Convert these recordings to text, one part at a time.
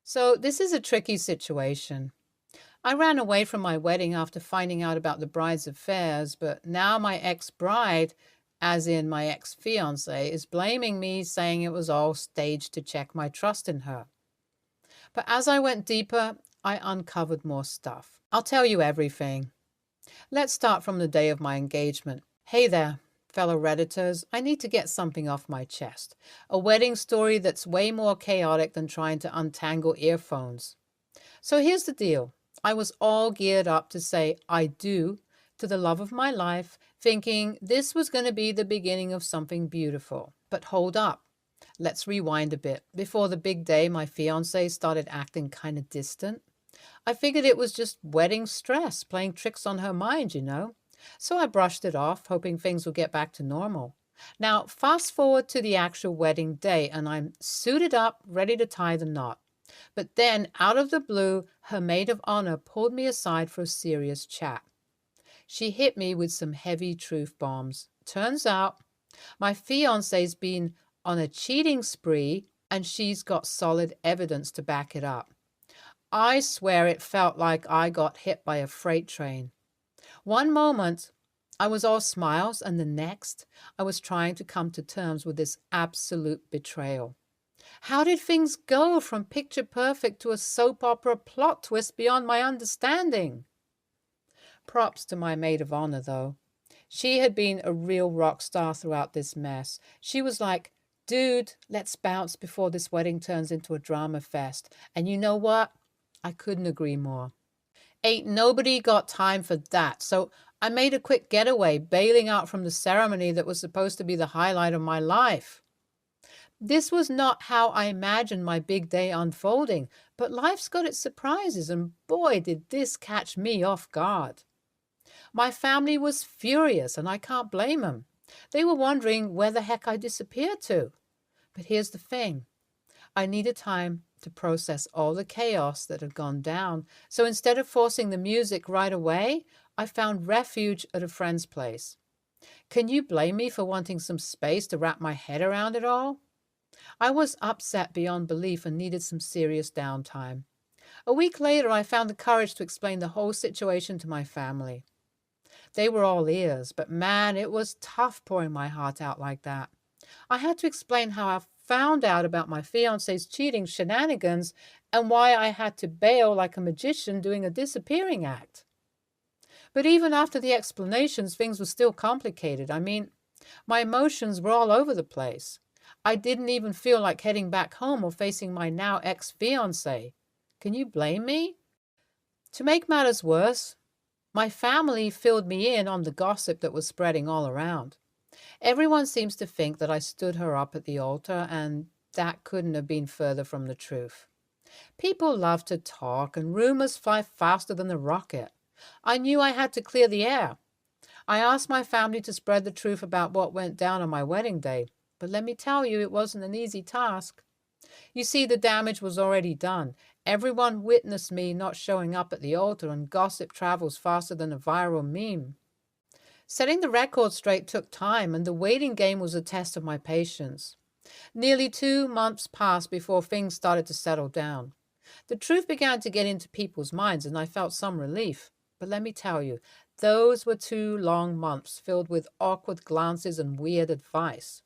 So, this is a tricky situation. I ran away from my wedding after finding out about the bride's affairs, but now my ex bride, as in my ex fiance, is blaming me, saying it was all staged to check my trust in her. But as I went deeper, I uncovered more stuff. I'll tell you everything. Let's start from the day of my engagement. Hey there, fellow Redditors. I need to get something off my chest. A wedding story that's way more chaotic than trying to untangle earphones. So here's the deal. I was all geared up to say I do to the love of my life, thinking this was going to be the beginning of something beautiful. But hold up. Let's rewind a bit. Before the big day, my fiancé started acting kind of distant. I figured it was just wedding stress, playing tricks on her mind. So I brushed it off, hoping things would get back to normal. Now, fast forward to the actual wedding day, and I'm suited up, ready to tie the knot. But then, out of the blue, her maid of honor pulled me aside for a serious chat. She hit me with some heavy truth bombs. Turns out, my fiance's been on a cheating spree, and she's got solid evidence to back it up. I swear it felt like I got hit by a freight train. One moment, I was all smiles, and the next, I was trying to come to terms with this absolute betrayal. How did things go from picture perfect to a soap opera plot twist beyond my understanding? Props to my maid of honor, though. She had been a real rock star throughout this mess. She was like, dude, let's bounce before this wedding turns into a drama fest. And you know what? I couldn't agree more. Ain't nobody got time for that. So I made a quick getaway, bailing out from the ceremony that was supposed to be the highlight of my life. This was not how I imagined my big day unfolding, but life's got its surprises, and boy, did this catch me off guard. My family was furious, and I can't blame them. They were wondering where the heck I disappeared to. But here's the thing. I needed time to process all the chaos that had gone down, so instead of forcing the music right away, I found refuge at a friend's place. Can you blame me for wanting some space to wrap my head around it all? I was upset beyond belief and needed some serious downtime. A week later, I found the courage to explain the whole situation to my family. They were all ears, but man, it was tough pouring my heart out like that. I had to explain how I found out about my fiance's cheating shenanigans and why I had to bail like a magician doing a disappearing act. But even after the explanations, things were still complicated. I mean, my emotions were all over the place. I didn't even feel like heading back home or facing my now ex-fiancé. Can you blame me? To make matters worse, my family filled me in on the gossip that was spreading all around. Everyone seems to think that I stood her up at the altar, and that couldn't have been further from the truth. People love to talk, and rumors fly faster than the rocket. I knew I had to clear the air. I asked my family to spread the truth about what went down on my wedding day, but let me tell you, it wasn't an easy task. You see, the damage was already done. Everyone witnessed me not showing up at the altar, and gossip travels faster than a viral meme. Setting the record straight took time, and the waiting game was a test of my patience. Nearly 2 months passed before things started to settle down. The truth began to get into people's minds, and I felt some relief. But let me tell you, those were 2 long months filled with awkward glances and weird advice.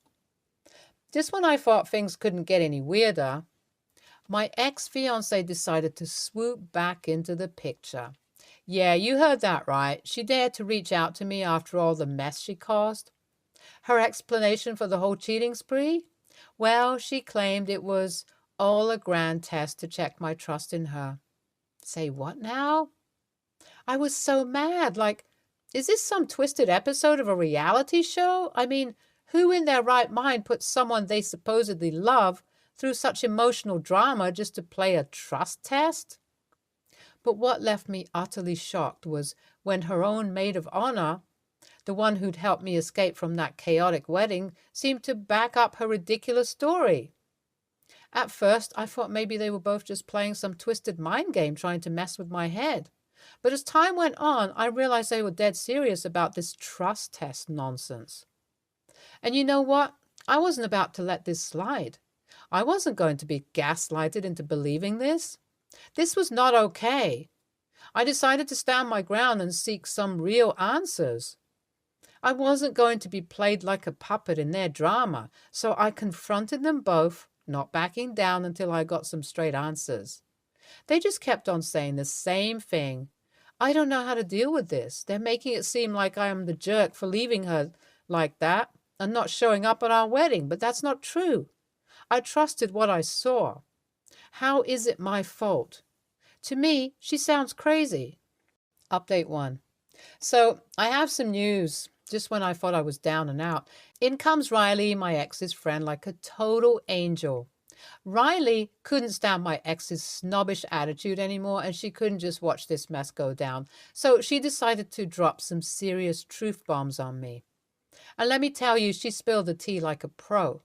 Just when I thought things couldn't get any weirder, my ex-fiancé decided to swoop back into the picture. Yeah, you heard that right. She dared to reach out to me after all the mess she caused. Her explanation for the whole cheating spree? Well, she claimed it was all a grand test to check my trust in her. Say what now? I was so mad. Like, is this some twisted episode of a reality show? I mean, who in their right mind puts someone they supposedly love through such emotional drama just to play a trust test? But what left me utterly shocked was when her own maid of honor, the one who'd helped me escape from that chaotic wedding, seemed to back up her ridiculous story. At first, I thought maybe they were both just playing some twisted mind game trying to mess with my head. But as time went on, I realized they were dead serious about this trust test nonsense. And you know what? I wasn't about to let this slide. I wasn't going to be gaslighted into believing this. This was not okay. I decided to stand my ground and seek some real answers. I wasn't going to be played like a puppet in their drama, so I confronted them both, not backing down until I got some straight answers. They just kept on saying the same thing. I don't know how to deal with this. They're making it seem like I am the jerk for leaving her like that and not showing up at our wedding, but that's not true. I trusted what I saw. How is it my fault? To me, she sounds crazy. Update 1. So I have some news. Just when I thought I was down and out, in comes Riley, my ex's friend, like a total angel. Riley couldn't stand my ex's snobbish attitude anymore, and she couldn't just watch this mess go down. So she decided to drop some serious truth bombs on me. And let me tell you, she spilled the tea like a pro.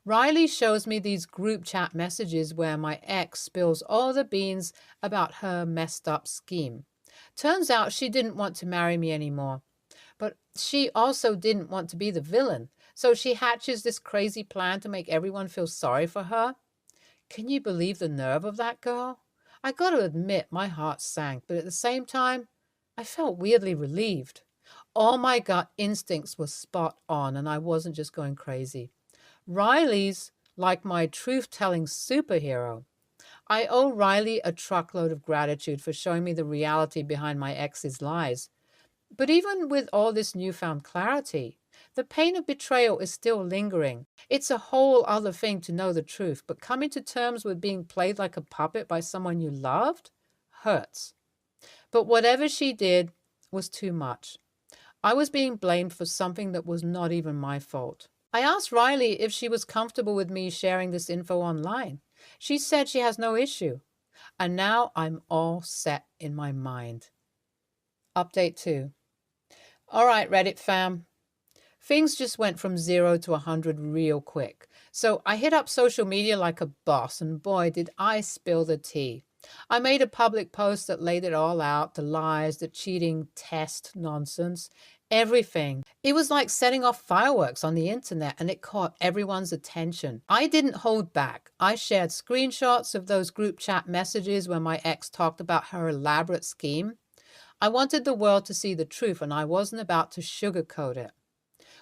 Riley shows me these group chat messages where my ex spills all the beans about her messed up scheme. Turns out she didn't want to marry me anymore. But she also didn't want to be the villain. So she hatches this crazy plan to make everyone feel sorry for her. Can you believe the nerve of that girl? I got to admit, my heart sank, but at the same time, I felt weirdly relieved. All my gut instincts were spot on, and I wasn't just going crazy. Riley's like my truth-telling superhero. I owe Riley a truckload of gratitude for showing me the reality behind my ex's lies. But even with all this newfound clarity, the pain of betrayal is still lingering. It's a whole other thing to know the truth, but coming to terms with being played like a puppet by someone you loved hurts. But whatever she did was too much. I was being blamed for something that was not even my fault. I asked Riley if she was comfortable with me sharing this info online. She said she has no issue. And now I'm all set in my mind. Update 2. All right, Reddit fam. Things just went from 0 to 100 real quick. So I hit up social media like a boss, and boy, did I spill the tea. I made a public post that laid it all out, the lies, the cheating test nonsense, everything. It was like setting off fireworks on the internet, and it caught everyone's attention. I didn't hold back. I shared screenshots of those group chat messages where my ex talked about her elaborate scheme. I wanted the world to see the truth, and I wasn't about to sugarcoat it.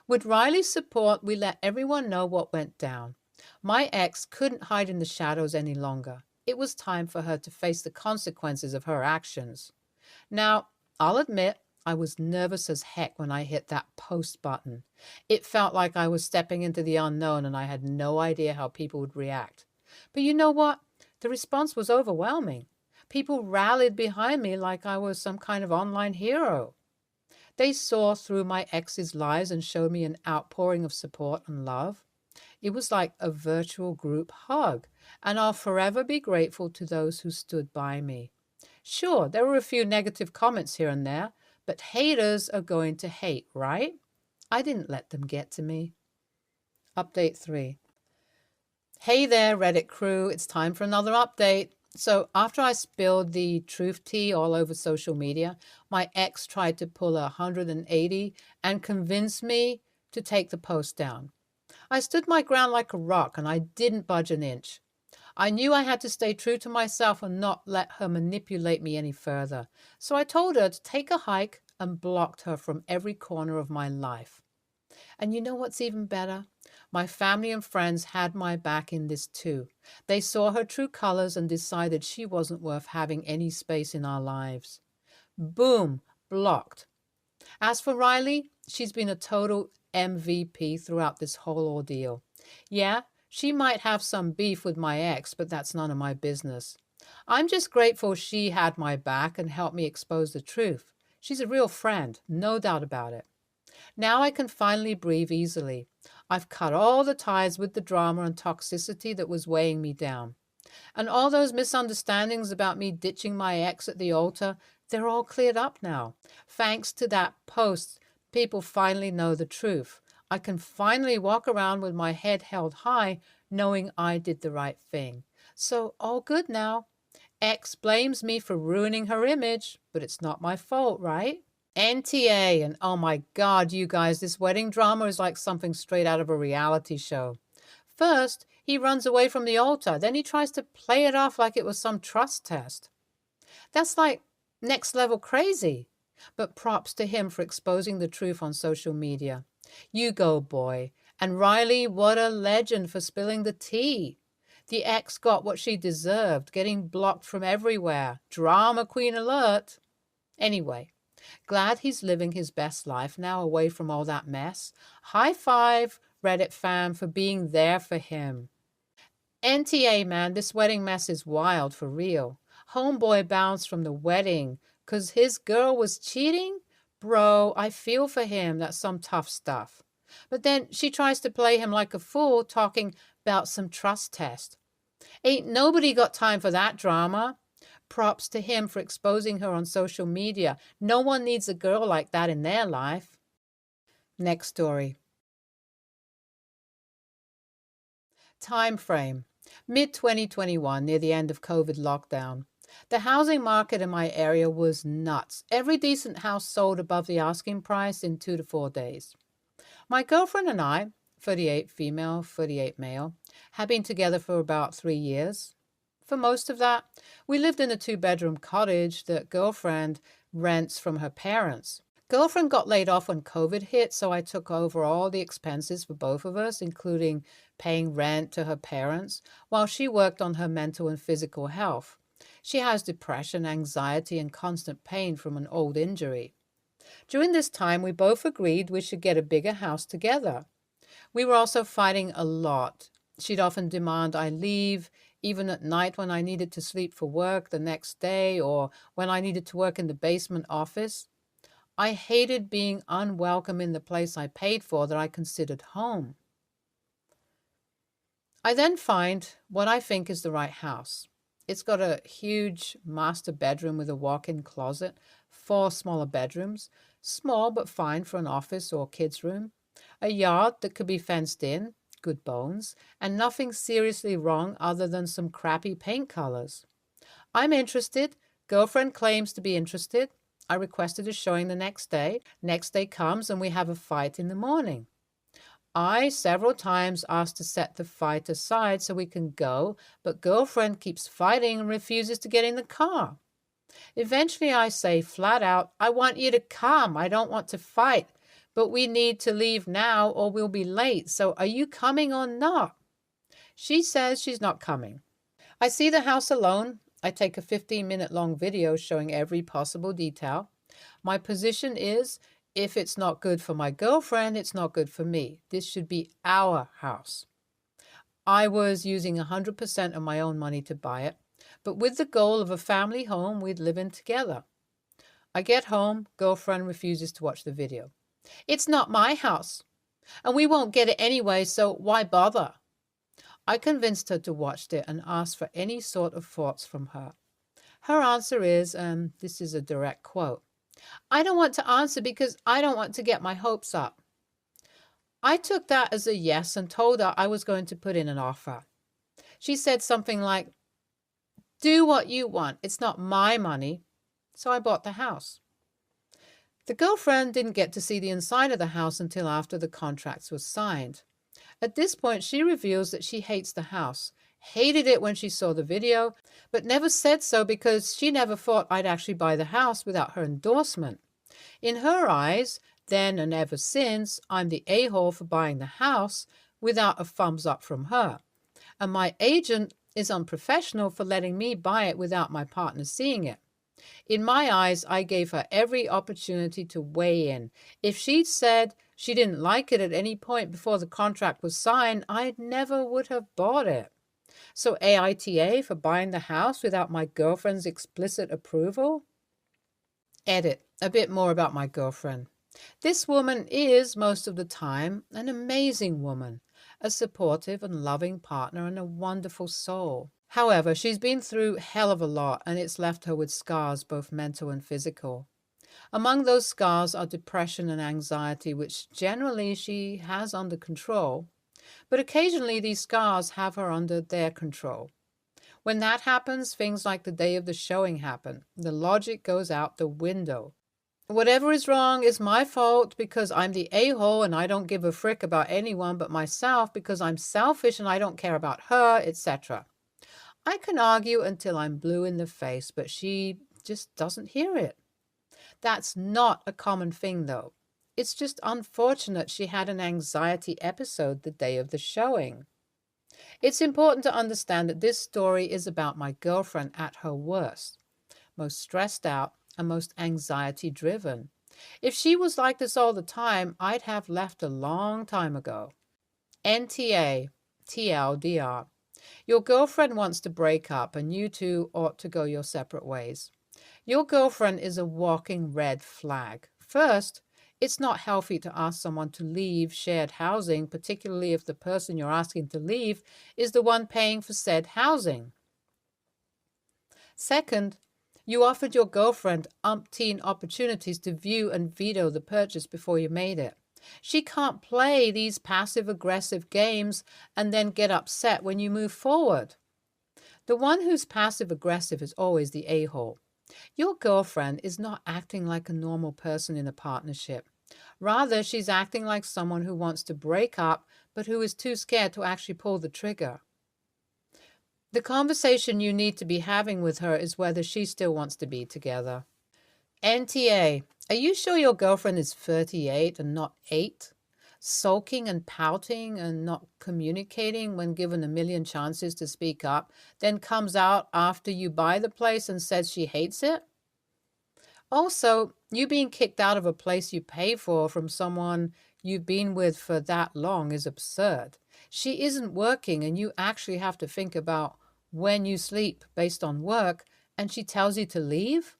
With Riley's support, we let everyone know what went down. My ex couldn't hide in the shadows any longer. It was time for her to face the consequences of her actions. Now, I'll admit, I was nervous as heck when I hit that post button. It felt like I was stepping into the unknown, and I had no idea how people would react. But you know what? The response was overwhelming. People rallied behind me like I was some kind of online hero. They saw through my ex's lies and showed me an outpouring of support and love. It was like a virtual group hug, and I'll forever be grateful to those who stood by me. Sure, there were a few negative comments here and there, but haters are going to hate, right? I didn't let them get to me. Update 3. Hey there, Reddit crew. It's time for another update. So after I spilled the truth tea all over social media, my ex tried to pull a 180 and convince me to take the post down. I stood my ground like a rock, and I didn't budge an inch. I knew I had to stay true to myself and not let her manipulate me any further. So I told her to take a hike and blocked her from every corner of my life. And you know what's even better? My family and friends had my back in this too. They saw her true colors and decided she wasn't worth having any space in our lives. Boom, blocked. As for Riley, she's been a total MVP throughout this whole ordeal. Yeah, she might have some beef with my ex, but that's none of my business. I'm just grateful she had my back and helped me expose the truth. She's a real friend, no doubt about it. Now I can finally breathe easily. I've cut all the ties with the drama and toxicity that was weighing me down. And all those misunderstandings about me ditching my ex at the altar, they're all cleared up now. Thanks to that post, people finally know the truth. I can finally walk around with my head held high, knowing I did the right thing. So all good now. Ex blames me for ruining her image, but it's not my fault, right? NTA, and oh my God, you guys, this wedding drama is like something straight out of a reality show. First, he runs away from the altar, then he tries to play it off like it was some trust test. That's like next level crazy. But props to him for exposing the truth on social media. You go, boy. And Riley, what a legend for spilling the tea. The ex got what she deserved, getting blocked from everywhere. Drama queen alert. Anyway, glad he's living his best life now away from all that mess. High five, Reddit fam, for being there for him. NTA, man, this wedding mess is wild for real. Homeboy bounced from the wedding because his girl was cheating? Bro, I feel for him. That's some tough stuff. But then she tries to play him like a fool, talking about some trust test. Ain't nobody got time for that drama. Props to him for exposing her on social media. No one needs a girl like that in their life. Next story. Time frame. Mid-2021, near the end of COVID lockdown. The housing market in my area was nuts. Every decent house sold above the asking price in 2 to 4 days. My girlfriend and I, 38 female, 38 male, had been together for about 3 years. For most of that, we lived in a 2-bedroom cottage that girlfriend rents from her parents. Girlfriend got laid off when COVID hit, so I took over all the expenses for both of us, including paying rent to her parents, while she worked on her mental and physical health. She has depression, anxiety, and constant pain from an old injury. During this time, we both agreed we should get a bigger house together. We were also fighting a lot. She'd often demand I leave, even at night when I needed to sleep for work the next day or when I needed to work in the basement office. I hated being unwelcome in the place I paid for that I considered home. I then find what I think is the right house. It's got a huge master bedroom with a walk-in closet, 4 smaller bedrooms, small but fine for an office or kids' room, a yard that could be fenced in, good bones, and nothing seriously wrong other than some crappy paint colors. I'm interested. Girlfriend claims to be interested. I requested a showing the next day. Next day comes and we have a fight in the morning. I several times asked to set the fight aside so we can go, but girlfriend keeps fighting and refuses to get in the car. Eventually I say flat out, I want you to come. I don't want to fight, but we need to leave now or we'll be late. So are you coming or not? She says she's not coming. I see the house alone. I take a 15-minute long video showing every possible detail. My position is, if it's not good for my girlfriend, it's not good for me. This should be our house. I was using 100% of my own money to buy it, but with the goal of a family home we'd live in together. I get home, girlfriend refuses to watch the video. It's not my house, and we won't get it anyway, so why bother? I convinced her to watch it and asked for any sort of thoughts from her. Her answer is, this is a direct quote, I don't want to answer because I don't want to get my hopes up. I took that as a yes and told her I was going to put in an offer. She said something like, do what you want. It's not my money. So I bought the house. The girlfriend didn't get to see the inside of the house until after the contracts were signed. At this point, she reveals that she hates the house, hated it when she saw the video, but never said so because she never thought I'd actually buy the house without her endorsement. In her eyes, then and ever since, I'm the a-hole for buying the house without a thumbs up from her. And my agent is unprofessional for letting me buy it without my partner seeing it. In my eyes, I gave her every opportunity to weigh in. If she'd said she didn't like it at any point before the contract was signed, I never would have bought it. So AITA for buying the house without my girlfriend's explicit approval? Edit. A bit more about my girlfriend. This woman is, most of the time, an amazing woman, a supportive and loving partner and a wonderful soul. However, she's been through hell of a lot and it's left her with scars, both mental and physical. Among those scars are depression and anxiety, which generally she has under control, but occasionally these scars have her under their control. When that happens, things like the day of the showing happen. The logic goes out the window. Whatever is wrong is my fault because I'm the a-hole and I don't give a frick about anyone but myself because I'm selfish and I don't care about her, etc. I can argue until I'm blue in the face, but she just doesn't hear it. That's not a common thing, though. It's just unfortunate she had an anxiety episode the day of the showing. It's important to understand that this story is about my girlfriend at her worst, most stressed out and most anxiety driven. If she was like this all the time, I'd have left a long time ago. NTA, TLDR. Your girlfriend wants to break up and you two ought to go your separate ways. Your girlfriend is a walking red flag. First, it's not healthy to ask someone to leave shared housing, particularly if the person you're asking to leave is the one paying for said housing. Second, you offered your girlfriend umpteen opportunities to view and veto the purchase before you made it. She can't play these passive-aggressive games and then get upset when you move forward. The one who's passive-aggressive is always the a-hole. Your girlfriend is not acting like a normal person in a partnership. Rather, she's acting like someone who wants to break up but who is too scared to actually pull the trigger. The conversation you need to be having with her is whether she still wants to be together. NTA, are you sure your girlfriend is 38 and not 8? Sulking and pouting and not communicating when given a million chances to speak up, then comes out after you buy the place and says she hates it? Also, you being kicked out of a place you pay for from someone you've been with for that long is absurd. She isn't working and you actually have to think about when you sleep based on work, and she tells you to leave?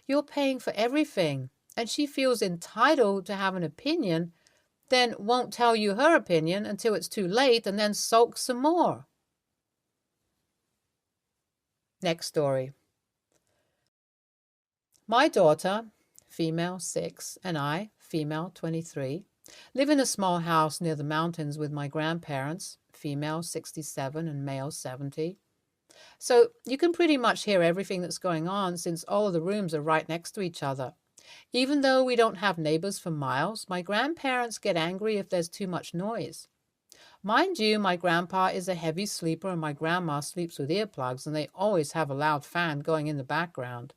You're paying for everything, and she feels entitled to have an opinion, then won't tell you her opinion until it's too late, and then sulks some more. Next story. My daughter, female 6, and I, female 23, live in a small house near the mountains with my grandparents, female 67 and male 70. So you can pretty much hear everything that's going on since all of the rooms are right next to each other. Even though we don't have neighbors for miles, my grandparents get angry if there's too much noise. Mind you, my grandpa is a heavy sleeper and my grandma sleeps with earplugs, and they always have a loud fan going in the background.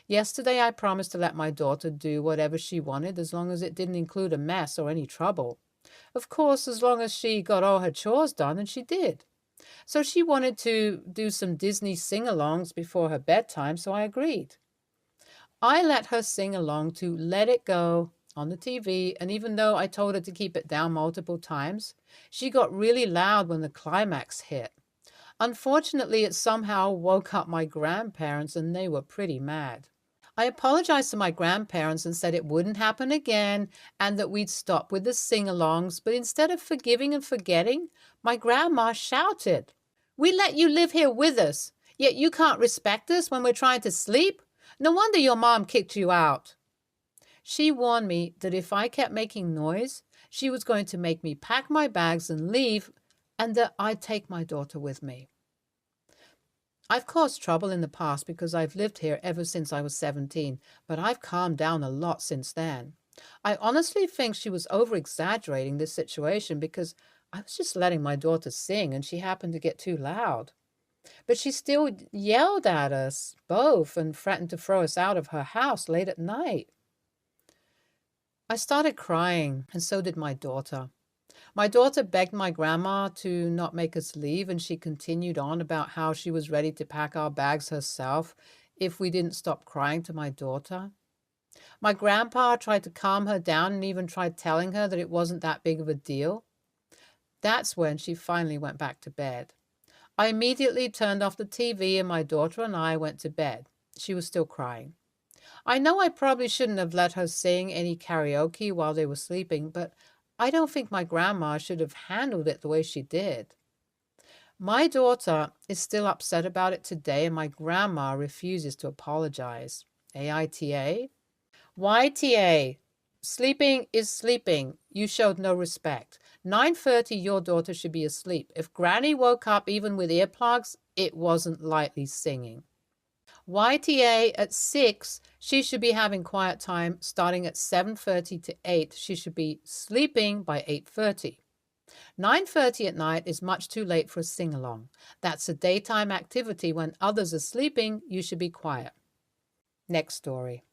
Yesterday I promised to let my daughter do whatever she wanted as long as it didn't include a mess or any trouble. Of course, as long as she got all her chores done, and she did. So she wanted to do some Disney sing-alongs before her bedtime, so I agreed. I let her sing along to Let It Go on the TV, and even though I told her to keep it down multiple times, she got really loud when the climax hit. Unfortunately, it somehow woke up my grandparents, and they were pretty mad. I apologized to my grandparents and said it wouldn't happen again and that we'd stop with the sing-alongs, but instead of forgiving and forgetting, my grandma shouted, "We let you live here with us, yet you can't respect us when we're trying to sleep? No wonder your mom kicked you out." She warned me that if I kept making noise, she was going to make me pack my bags and leave, and that I'd take my daughter with me. I've caused trouble in the past because I've lived here ever since I was 17, but I've calmed down a lot since then. I honestly think she was over-exaggerating this situation because I was just letting my daughter sing and she happened to get too loud. But she still yelled at us both and threatened to throw us out of her house late at night. I started crying, and so did my daughter. My daughter begged my grandma to not make us leave, and she continued on about how she was ready to pack our bags herself if we didn't stop crying to my daughter. My grandpa tried to calm her down and even tried telling her that it wasn't that big of a deal. That's when she finally went back to bed. I immediately turned off the TV and my daughter and I went to bed. She was still crying. I know I probably shouldn't have let her sing any karaoke while they were sleeping, but I don't think my grandma should have handled it the way she did. My daughter is still upset about it today, and my grandma refuses to apologize. AITA? YTA. Sleeping is sleeping. You showed no respect. 9:30, your daughter should be asleep. If Granny woke up even with earplugs, it wasn't lightly singing. YTA at 6, she should be having quiet time starting at 7:30 to 8. She should be sleeping by 8:30. 9:30 at night is much too late for a sing-along. That's a daytime activity. When others are sleeping, you should be quiet. Next story.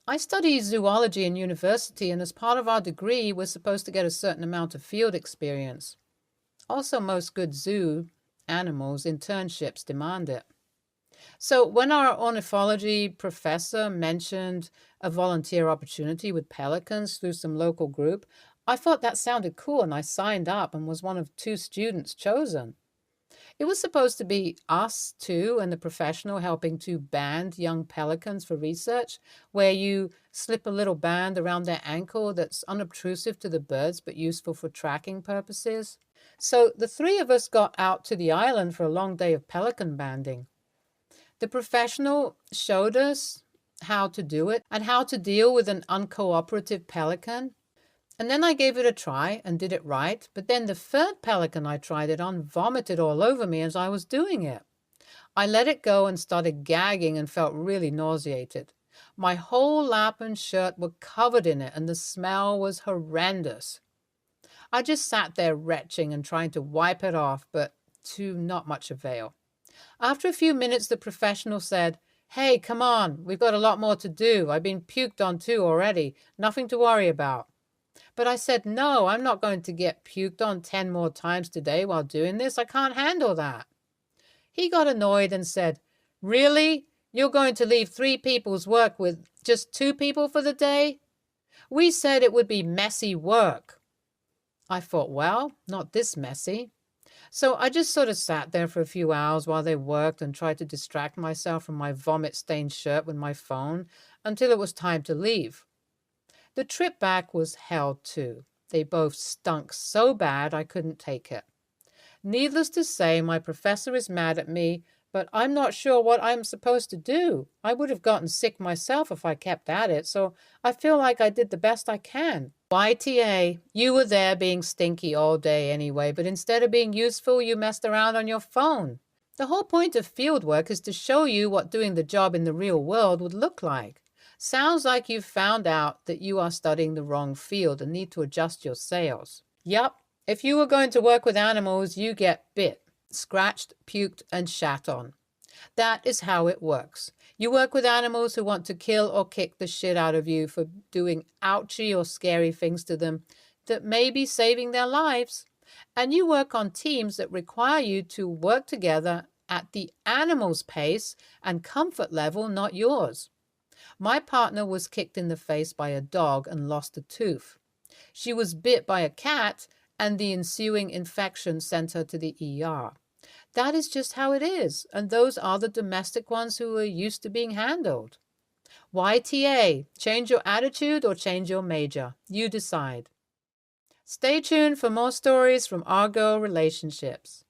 I study zoology in university, and as part of our degree, we're supposed to get a certain amount of field experience. Also, most good zoo animals internships demand it. So when our ornithology professor mentioned a volunteer opportunity with pelicans through some local group, I thought that sounded cool, and I signed up and was one of 2 students chosen. It was supposed to be us two and the professional helping to band young pelicans for research, where you slip a little band around their ankle that's unobtrusive to the birds but useful for tracking purposes. So the 3 of us got out to the island for a long day of pelican banding. The professional showed us how to do it and how to deal with an uncooperative pelican. And then I gave it a try and did it right, but then the 3rd pelican I tried it on vomited all over me as I was doing it. I let it go and started gagging and felt really nauseated. My whole lap and shirt were covered in it, and the smell was horrendous. I just sat there retching and trying to wipe it off, but to not much avail. After a few minutes, the professional said, "Hey, come on, we've got a lot more to do. I've been puked on 2 already. Nothing to worry about." But I said, "No, I'm not going to get puked on 10 more times today while doing this. I can't handle that." He got annoyed and said, "Really? You're going to leave 3 people's work with just 2 people for the day? We said it would be messy work." I thought, well, not this messy. So I just sort of sat there for a few hours while they worked and tried to distract myself from my vomit-stained shirt with my phone until it was time to leave. The trip back was hell too. They both stunk so bad I couldn't take it. Needless to say, my professor is mad at me, but I'm not sure what I'm supposed to do. I would have gotten sick myself if I kept at it, so I feel like I did the best I can. YTA, you were there being stinky all day anyway, but instead of being useful, you messed around on your phone. The whole point of field work is to show you what doing the job in the real world would look like. Sounds like you've found out that you are studying the wrong field and need to adjust your sails. Yup, if you were going to work with animals, you get bit, scratched, puked, and shat on. That is how it works. You work with animals who want to kill or kick the shit out of you for doing ouchy or scary things to them that may be saving their lives. And you work on teams that require you to work together at the animal's pace and comfort level, not yours. My partner was kicked in the face by a dog and lost a tooth. She was bit by a cat, and the ensuing infection sent her to the ER. That is just how it is, and those are the domestic ones who are used to being handled. YTA, change your attitude or change your major. You decide. Stay tuned for more stories from Argo Relationships.